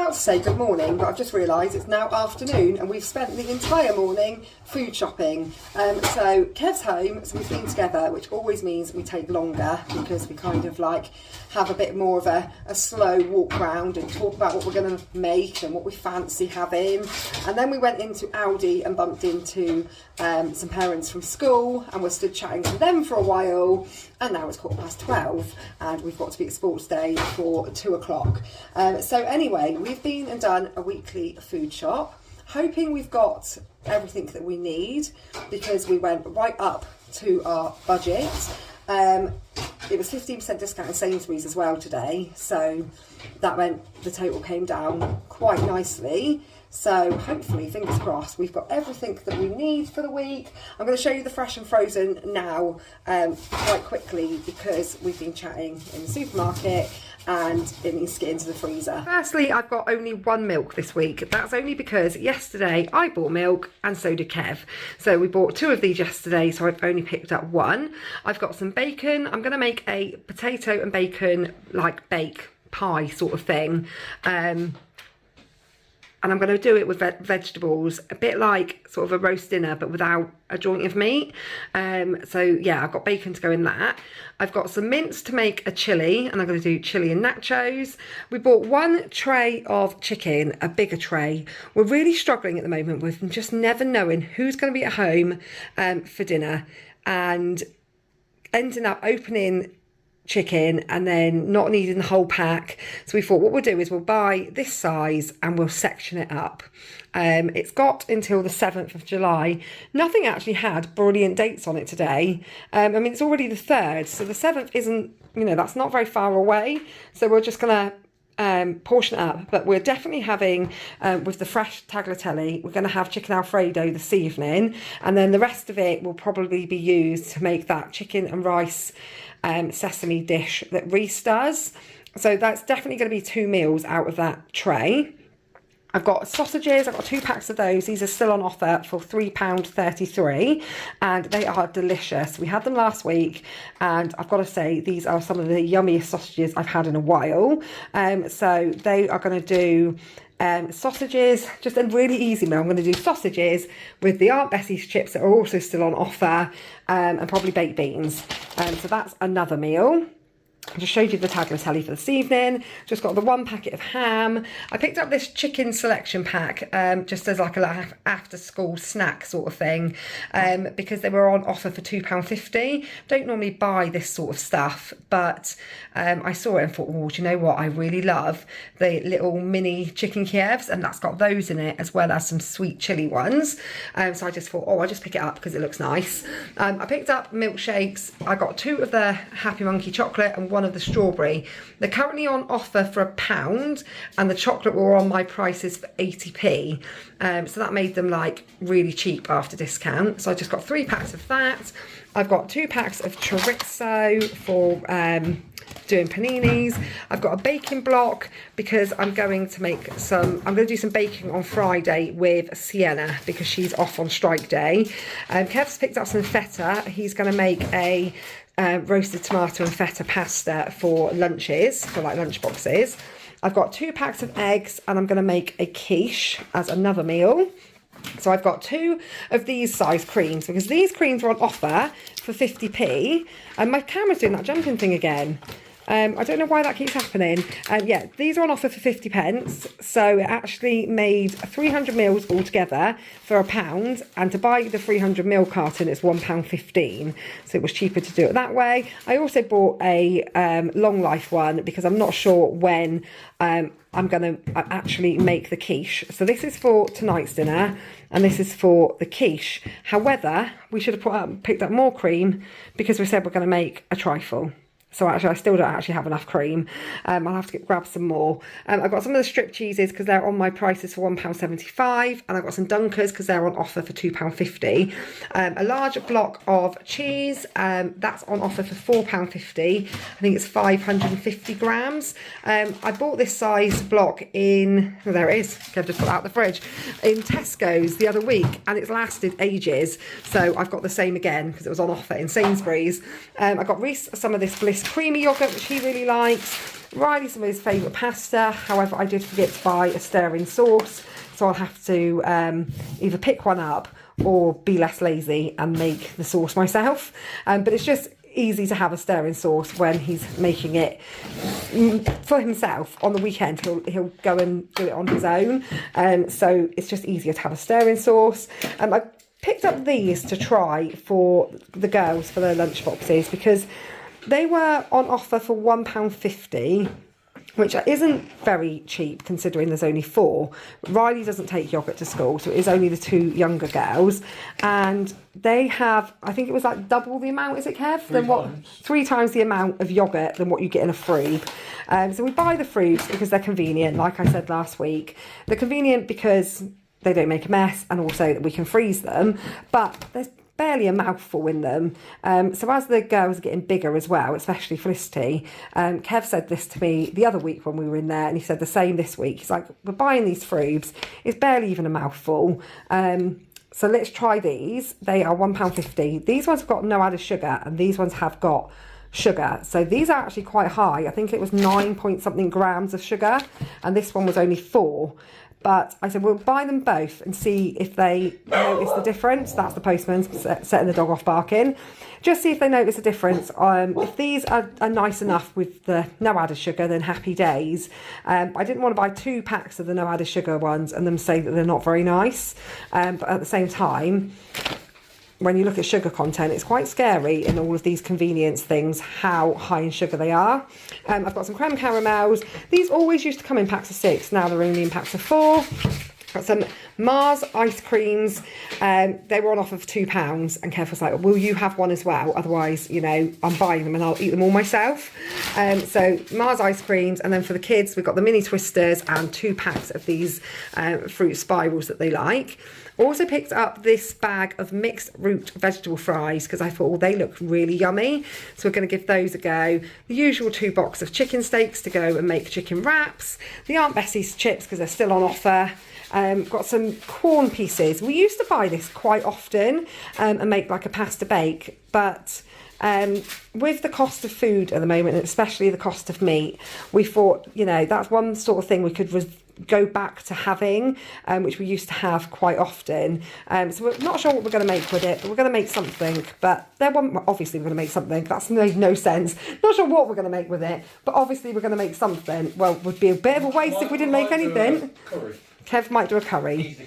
about to say good morning, but I've just realised it's now afternoon and we've spent the entire morning food shopping. So Kev's home, so we've been together, which always means we take longer because we kind of like have a bit more of a slow walk round and talk about what we're going to make and what we fancy having. And then we went into Aldi and bumped into some parents from school and we're stood chatting to them for a while. And now it's 12:15 and we've got to be at sports day for 2 o'clock. So anyway, we've been and done a weekly food shop, hoping we've got everything that we need because we went right up to our budget. It was 15% discount in Sainsburys as well today, so that meant the total came down quite nicely. So hopefully, fingers crossed, we've got everything that we need for the week. I'm going to show you the fresh and frozen now quite quickly because we've been chatting in the supermarket and it needs to get into the freezer. Firstly, I've got only one milk this week. That's only because yesterday I bought milk and so did Kev. So we bought 2 of these yesterday, so I've only picked up 1. I've got some bacon. I'm going to make a potato and bacon like bake pie sort of thing. And I'm going to do it with vegetables, a bit like sort of a roast dinner, but without a joint of meat. So yeah, I've got bacon to go in that. I've got some mince to make a chilli, and I'm going to do chilli and nachos. We bought 1 tray of chicken, a bigger tray. We're really struggling at the moment with just never knowing who's going to be at home for dinner, and ending up opening chicken and then not needing the whole pack. So we thought what we'll do is we'll buy this size and we'll section it up. It's got until the 7th of July. Nothing actually had brilliant dates on it today. I mean, it's already the 3rd, so the 7th isn't, you know, that's not very far away. So we're just gonna portion it up, but we're definitely having with the fresh tagliatelle, we're going to have chicken alfredo this evening, and then the rest of it will probably be used to make that chicken and rice sesame dish that Reese does. So that's definitely going to be 2 meals out of that tray. I've got sausages, I've got 2 packs of those. These are still on offer for £3.33 and they are delicious. We had them last week and I've got to say these are some of the yummiest sausages I've had in a while. So they are going to do sausages, just a really easy meal. I'm going to do sausages with the Aunt Bessie's chips that are also still on offer, and probably baked beans. So that's another meal. I just showed you the tagliatelle for this evening. Just got the 1 packet of ham. I picked up this chicken selection pack just as like a after school snack sort of thing because they were on offer for £2.50. Don't normally buy this sort of stuff, but I saw it and thought, oh, do you know what? I really love the little mini chicken Kievs, and that's got those in it as well as some sweet chili ones. So I just thought, oh, I'll just pick it up because it looks nice. I picked up milkshakes. I got 2 of the Happy Monkey chocolate and 1 of the strawberry. They're currently on offer for £1 and the chocolate were on my prices for 80p. So that made them like really cheap after discount. So I just got 3 packs of that. I've got 2 packs of chorizo for doing paninis. I've got a baking block because I'm going to make some, I'm going to do some baking on Friday with Sienna because she's off on strike day. Kev's picked up some feta. He's going to make a roasted tomato and feta pasta for lunches, for like lunch boxes. I've got 2 packs of eggs and I'm going to make a quiche as another meal. So I've got 2 of these size creams because these creams are on offer for 50p, and my camera's doing that jumping thing again. I don't know why that keeps happening. Yeah, these are on offer for 50p, so it actually made 300 mils altogether for £1, and to buy the 300ml carton it's £1.15, so it was cheaper to do it that way. I also bought a long life one because I'm not sure when I'm going to actually make the quiche. So this is for tonight's dinner and this is for the quiche. However, we should have picked up more cream because we said we're going to make a trifle. So actually, I still don't actually have enough cream. I'll have to grab some more. I've got some of the strip cheeses because they're on my prices for £1.75, and I've got some Dunkers because they're on offer for £2.50. A large block of cheese, that's on offer for £4.50. I think it's 550 grams. I bought this size block in, oh, there it is, I've just got it out the fridge, in Tesco's the other week, and it's lasted ages. So I've got the same again because it was on offer in Sainsburys. I got Reese some of this Bliss creamy yogurt, which he really likes. Riley some of his favourite pasta. However, I did forget to buy a stirring sauce, so I'll have to either pick one up or be less lazy and make the sauce myself. But it's just easy to have a stirring sauce when he's making it for himself. On the weekend he'll go and do it on his own, so it's just easier to have a stirring sauce. I picked up these to try for the girls for their lunch boxes because they were on offer for £1.50, which isn't very cheap considering there's only 4. Riley doesn't take yoghurt to school, so it is only the 2 younger girls. And they have, I think it was like double the amount, is it, Kev? 3 times the amount of yoghurt than what you get in a froob. So we buy the froops because they're convenient, like I said last week. They're convenient because they don't make a mess and also that we can freeze them. But there's barely a mouthful in them. So as the girls are getting bigger as well, especially Felicity, Kev said this to me the other week when we were in there, and he said the same this week. He's like, we're buying these froops, it's barely even a mouthful. So let's try these. They are £1.50. These ones have got no added sugar, and these ones have got sugar. So these are actually quite high. I think it was 9 point something grams of sugar, and this one was only 4. But I said, we'll buy them both and see if they notice the difference. That's the postman setting the dog off barking. Just see if they notice a difference. If these are nice enough with the no added sugar, then happy days. I didn't want to buy 2 packs of the no added sugar ones and them say that they're not very nice. But at the same time, when you look at sugar content, it's quite scary in all of these convenience things how high in sugar they are. I've got some creme caramels. These always used to come in packs of 6. Now they're only in packs of 4. Got some Mars ice creams. They were on offer for £2, and Kev was like, will you have one as well? Otherwise, you know, I'm buying them and I'll eat them all myself. So Mars ice creams, and then for the kids, we've got the mini twisters and 2 packs of these fruit spirals that they like. Also picked up this bag of mixed root vegetable fries because I thought, well, they look really yummy. So we're going to give those a go. The usual 2 boxes of chicken steaks to go and make chicken wraps. The Aunt Bessie's chips because they're still on offer. Got some corn pieces. We used to buy this quite often and make like a pasta bake, but with the cost of food at the moment, and especially the cost of meat, we thought, you know, that's one sort of thing we could go back to having, which we used to have quite often. So we're not sure what we're going to make with it, but we're going to make something. But obviously we're going to make something. That's made no sense. Not sure what we're going to make with it, but obviously we're going to make something. Well, it would be a bit of a waste if we didn't make anything. Kev might do a curry.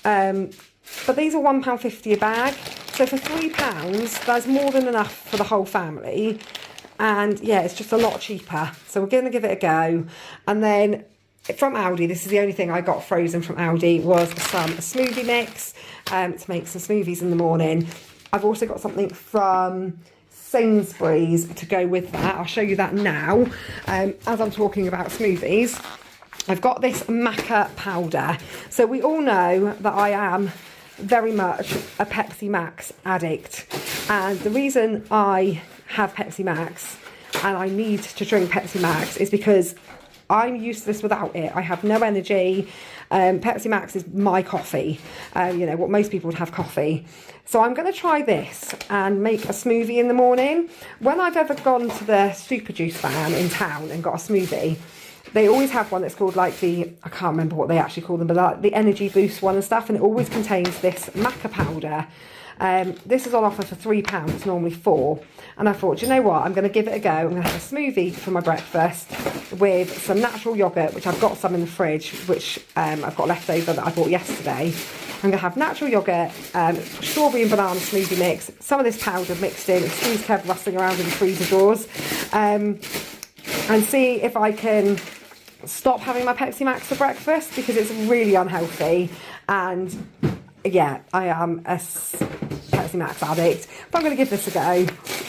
But these are £1.50 a bag. So for £3, that's more than enough for the whole family. And yeah, it's just a lot cheaper. So we're going to give it a go. And then from Aldi, this is the only thing I got frozen from Aldi, was some smoothie mix to make some smoothies in the morning. I've also got something from Sainsburys to go with that. I'll show you that now. As I'm talking about smoothies, I've got this maca powder. So we all know that I am very much a Pepsi Max addict. And the reason I have Pepsi Max and I need to drink Pepsi Max is because I'm useless without it. I have no energy. Pepsi Max is my coffee. You know, what most people would have coffee. So I'm going to try this and make a smoothie in the morning. When I've ever gone to the super juice van in town and got a smoothie, they always have one that's called like I can't remember what they actually call them, but like the energy boost one and stuff. And it always contains this maca powder. This is on offer for £3, it's normally 4. And I thought, do you know what, I'm going to give it a go. I'm going to have a smoothie for my breakfast with some natural yoghurt, which I've got some in the fridge, which I've got left over that I bought yesterday. I'm going to have natural yoghurt, strawberry and banana smoothie mix, some of this powder mixed in, excuse Kev rustling around in the freezer drawers, and see if I can stop having my Pepsi Max for breakfast, because it's really unhealthy. And yeah, I am a Pepsi Max addict, but I'm going to give this a go.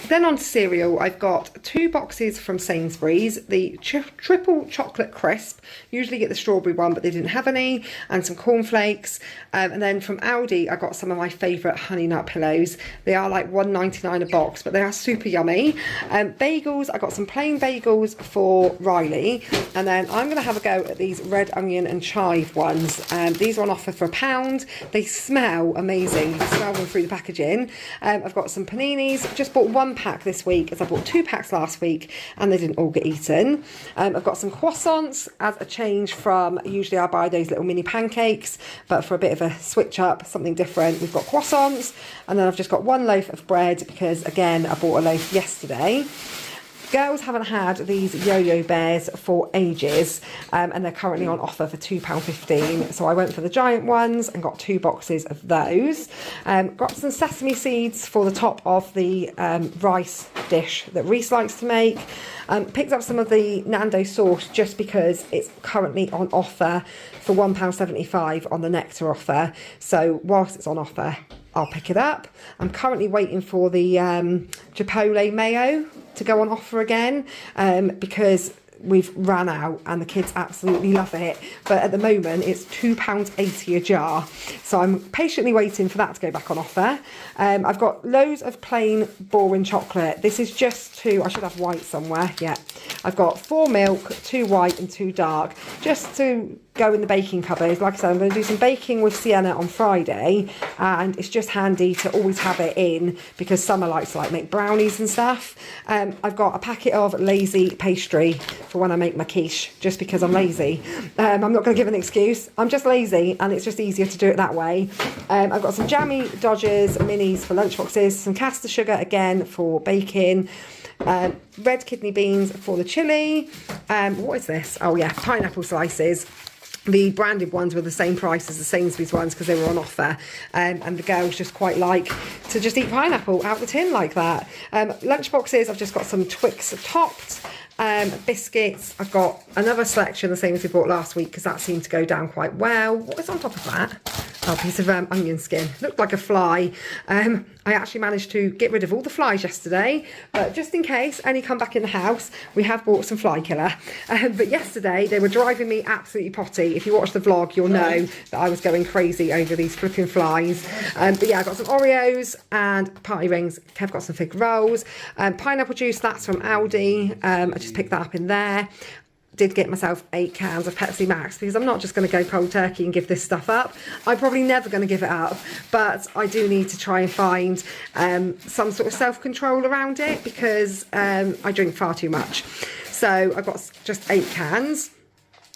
Then on to cereal, I've got 2 boxes from Sainsburys, the triple chocolate crisp. Usually get the strawberry one, but they didn't have any, and some cornflakes. And then from Aldi, I got some of my favourite honey nut pillows. They are like £1.99 a box, but they are super yummy. Bagels, I got some plain bagels for Riley, and then I'm going to have a go at these red onion and chive ones. These are on offer for £1. They smell amazing. You can smell them through the packaging. in. I've got some paninis. Just bought 1 pack this week as I bought 2 packs last week and they didn't all get eaten. I've got some croissants as a change from, usually I buy those little mini pancakes, but for a bit of a switch up, something different, we've got croissants. And then I've just got 1 loaf of bread because, again, I bought a loaf yesterday. Girls haven't had these yo-yo bears for ages, and they're currently on offer for £2.15. So I went for the giant ones and got 2 boxes of those. Got some sesame seeds for the top of the rice dish that Reese likes to make. Picked up some of the Nando sauce just because it's currently on offer for £1.75 on the Nectar offer. So whilst it's on offer, I'll pick it up. I'm currently waiting for the Chipotle mayo to go on offer again because we've ran out and the kids absolutely love it, but at the moment it's £2.80 a jar, so I'm patiently waiting for that to go back on offer. I've got loads of plain boring chocolate. This is just 2, I should have white somewhere, yeah. I've got 4 milk, 2 white and 2 dark, just to go in the baking cupboard. Like I said, I'm going to do some baking with Sienna on Friday, and it's just handy to always have it in because Summer likes to make brownies and stuff. I've got a packet of lazy pastry for when I make my quiche, just because I'm lazy. I'm not going to give an excuse. I'm just lazy and it's just easier to do it that way. I've got some jammy Dodgers minis for lunchboxes, some caster sugar again for baking, red kidney beans for the chilli. What is this? Oh yeah, pineapple slices. The branded ones were the same price as the Sainsburys ones because they were on offer, and the girls just quite like to just eat pineapple out the tin like that. Lunch boxes, I've just got some Twix topped, biscuits. I've got another selection, the same as we bought last week because that seemed to go down quite well. What is on top of that? Oh, a piece of onion skin. Looked like a fly. I actually managed to get rid of all the flies yesterday, but just in case any come back in the house, we have bought some fly killer. But yesterday they were driving me absolutely potty. If you watch the vlog, you'll know that I was going crazy over these flipping flies. But yeah, I got some Oreos and party rings. Kev got some fig rolls. Pineapple juice, that's from Aldi. I just picked that up in there. Did get myself 8 cans of Pepsi Max because I'm not just going to go cold turkey and give this stuff up. I'm probably never going to give it up, but I do need to try and find some sort of self-control around it because I drink far too much. So I've got just 8 cans.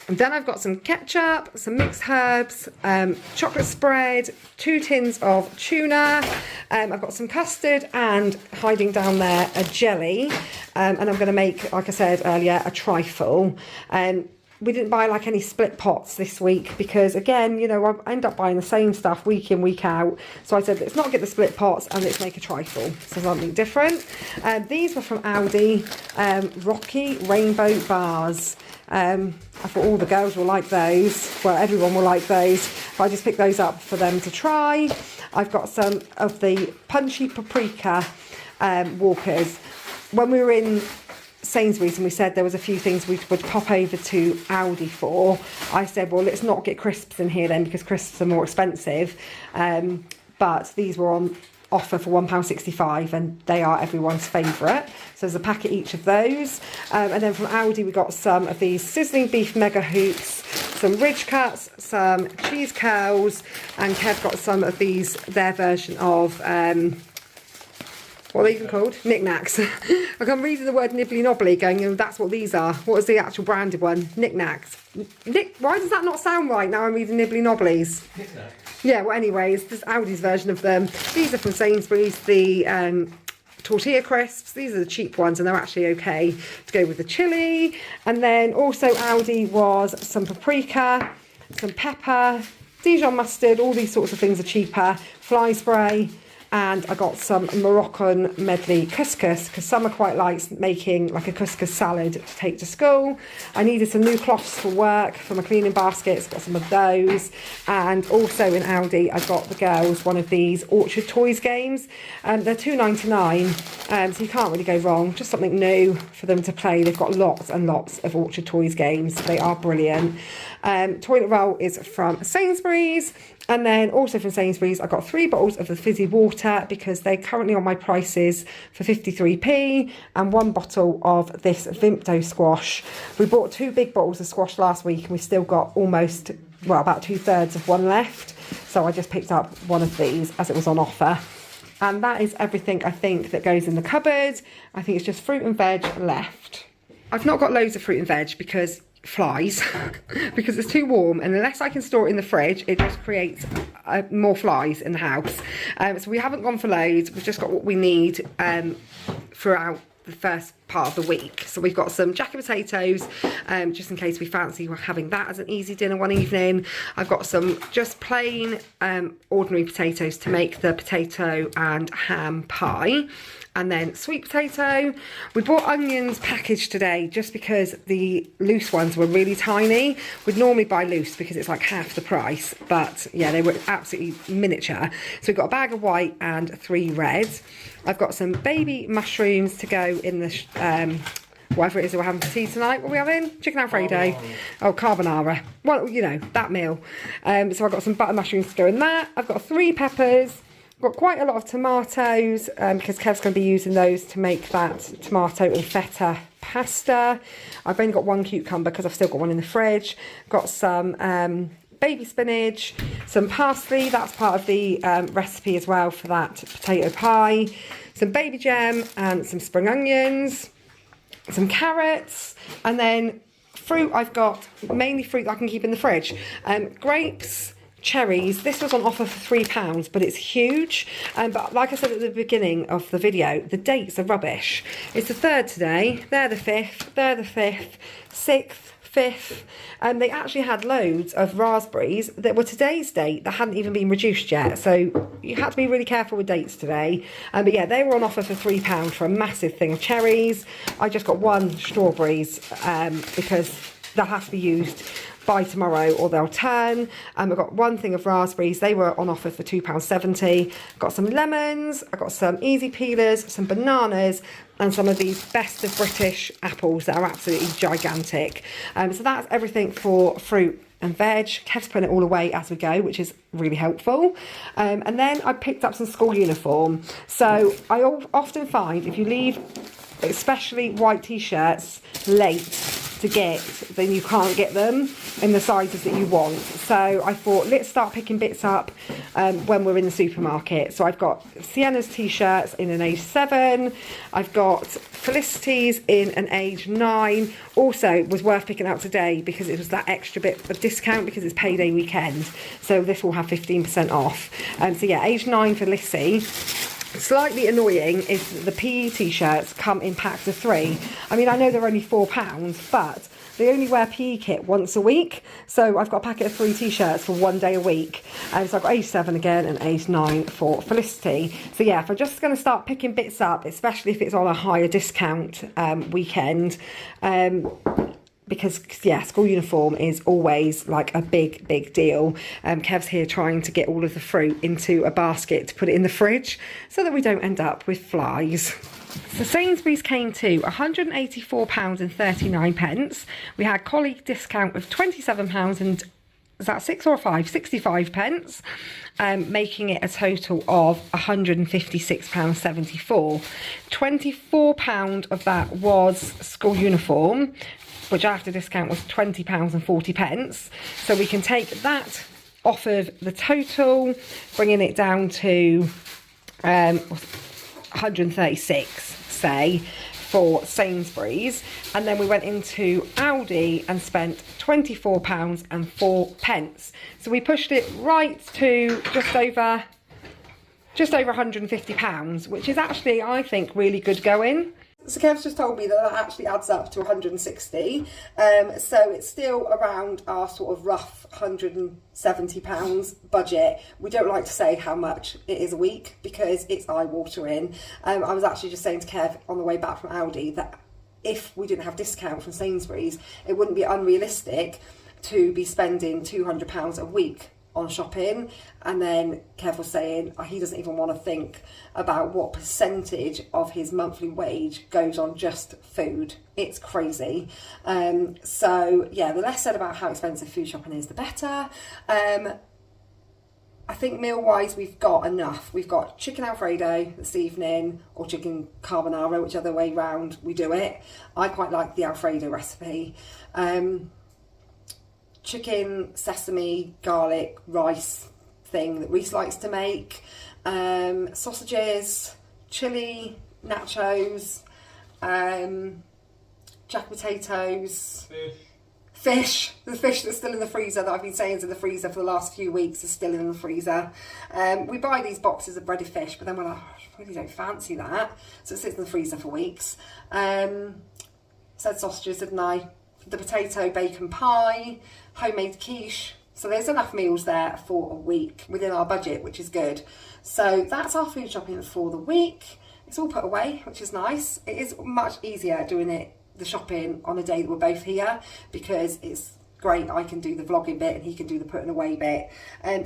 And then I've got some ketchup, some mixed herbs, chocolate spread, 2 tins of tuna. I've got some custard and hiding down there a jelly. And I'm going to make, like I said earlier, a trifle. We didn't buy any split pots this week because, again, you know, I end up buying the same stuff week in, week out. So I said, let's not get the split pots and let's make a trifle. So something different. These were from Aldi, Rocky Rainbow Bars. I thought all the girls will like those. Well, everyone will like those. But I just picked those up for them to try. I've got some of the punchy paprika walkers. When we were in Sainsburys and we said there was a few things we would pop over to Aldi for, I said, well, let's not get crisps in here then because crisps are more expensive. But these were on offer for £1.65 and they are everyone's favourite. So there's a packet each of those. And then from Aldi we got some of these sizzling beef mega hoops, some ridge cuts, some cheese curls, and Kev got some of these, their version of what are they even called? Knickknacks. Like I'm reading the word nibbly knobbly going, oh, that's what these are. What is the actual branded one? Knickknacks. Why does that not sound right now I'm reading nibbly nobblies? Knickknacks. Yeah, well anyways, this is Aldi's version of them. These are from Sainsburys, the tortilla crisps. These are the cheap ones and they're actually okay to go with the chilli. And then also Aldi was some paprika, some pepper, Dijon mustard, all these sorts of things are cheaper, fly spray. And I got some Moroccan medley couscous because Summer quite likes making like a couscous salad to take to school. I needed some new cloths for work for my cleaning baskets, got some of those. And also in Aldi I got the girls one of these Orchard Toys games. They're £2.99, so you can't really go wrong. Just something new for them to play. They've got lots and lots of Orchard Toys games. They are brilliant. Toilet roll is from Sainsburys. And then also from Sainsburys, I got 3 bottles of the fizzy water because they're currently on my prices for 53p, and 1 bottle of this Vimto squash. We bought 2 big bottles of squash last week and we still got almost, well, about 2/3 of one left. So I just picked up one of these as it was on offer. And that is everything I think that goes in the cupboard. I think it's just fruit and veg left. I've not got loads of fruit and veg because flies, because it's too warm, and unless I can store it in the fridge, it just creates more flies in the house. So we haven't gone for loads, we've just got what we need throughout the first part of the week. So we've got some jacket potatoes, just in case we fancy having that as an easy dinner one evening. I've got some just plain ordinary potatoes to make the potato and ham pie. And then sweet potato. We bought onions packaged today just because the loose ones were really tiny. We'd normally buy loose because it's like half the price, but yeah, they were absolutely miniature. So we've got a bag of white and 3 red. I've got some baby mushrooms to go in the whatever it is that we're having for tea tonight. What are we having? Chicken Alfredo. Oh, carbonara. Well, you know, that meal. So I've got some butter mushrooms to go in that. I've got 3 peppers. Got quite a lot of tomatoes because Kev's going to be using those to make that tomato and feta pasta. I've only got 1 cucumber because I've still got one in the fridge. Got some baby spinach, some parsley, that's part of the recipe as well for that potato pie. Some baby jam and some spring onions, some carrots, and then fruit. I've got mainly fruit that I can keep in the fridge. Grapes, cherries. This was on offer for £3, but it's huge. But like I said at the beginning of the video, the dates are rubbish. It's the 3rd today, they're the 5th, they're the 5th, 6th, 5th. They actually had loads of raspberries that were today's date that hadn't even been reduced yet. So you had to be really careful with dates today. But yeah, they were on offer for £3 for a massive thing of cherries. I just got 1 strawberries because they'll have to be used by tomorrow or they'll turn. I've got 1 thing of raspberries. They were on offer for £2.70. Got some lemons. I've got some easy peelers, some bananas, and some of these best of British apples that are absolutely gigantic. So that's everything for fruit and veg. Kev's putting it all away as we go, which is really helpful. And then I picked up some school uniform. So I often find if you leave especially white t-shirts late to get, then you can't get them in the sizes that you want. So I thought, let's start picking bits up when we're in the supermarket. So I've got Sienna's t-shirts in an age 7. I've got Felicity's in an age 9. Also was worth picking up today because it was that extra bit of discount because it's payday weekend. So this will have 15% off. So yeah, age 9 for Lissy. Slightly annoying is the PE t-shirts come in packs of 3. I mean, I know they're only £4, but they only wear PE kit once a week. So I've got a packet of 3 t-shirts for 1 day a week. So I've got age 7 again and age 9 for Felicity. So yeah, if I'm just going to start picking bits up, especially if it's on a higher discount weekend, because yeah, school uniform is always like a big deal. Kev's here trying to get all of the fruit into a basket to put it in the fridge so that we don't end up with flies. So Sainsburys came to £184.39. We had colleague discount of £27 and is that 6 or 5? 65 pence, making it a total of £156.74. £24 of that was school uniform, which after discount was £20.40. So we can take that off of the total, bringing it down to 136, say, for Sainsburys. And then we went into Aldi and spent £24.04. So we pushed it right to just over £150, which is actually, I think, really good going. So Kev's just told me that that actually adds up to 160. So it's still around our sort of rough £170 budget. We don't like to say how much it is a week because it's eye-watering. I was actually just saying to Kev on the way back from Aldi that if we didn't have discount from Sainsburys, it wouldn't be unrealistic to be spending £200 a week on shopping. And then Kev was saying he doesn't even want to think about what percentage of his monthly wage goes on just food. It's crazy. So yeah, the less said about how expensive food shopping is, the better. I think meal-wise we've got enough. We've got chicken Alfredo this evening, or chicken carbonara, whichever way round we do it. I quite like the Alfredo recipe. Chicken, sesame, garlic, rice thing that Reese likes to make. sausages, chili, nachos, jack potatoes, fish. The fish that's still in the freezer that I've been saying is in the freezer for the last few weeks is still in the freezer. We buy these boxes of breaded fish, but then we're like, oh, I really don't fancy that. So it sits in the freezer for weeks. Said sausages, didn't I? The potato bacon pie, homemade quiche. So there's enough meals there for a week within our budget, which is good. So that's our food shopping for the week. It's all put away, which is nice. It is much easier doing the shopping on a day that we're both here, because it's great. I can do the vlogging bit and he can do the putting away bit.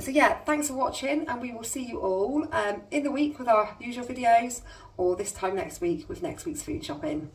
So yeah, thanks for watching, and we will see you all in the week with our usual videos, or this time next week with next week's food shopping.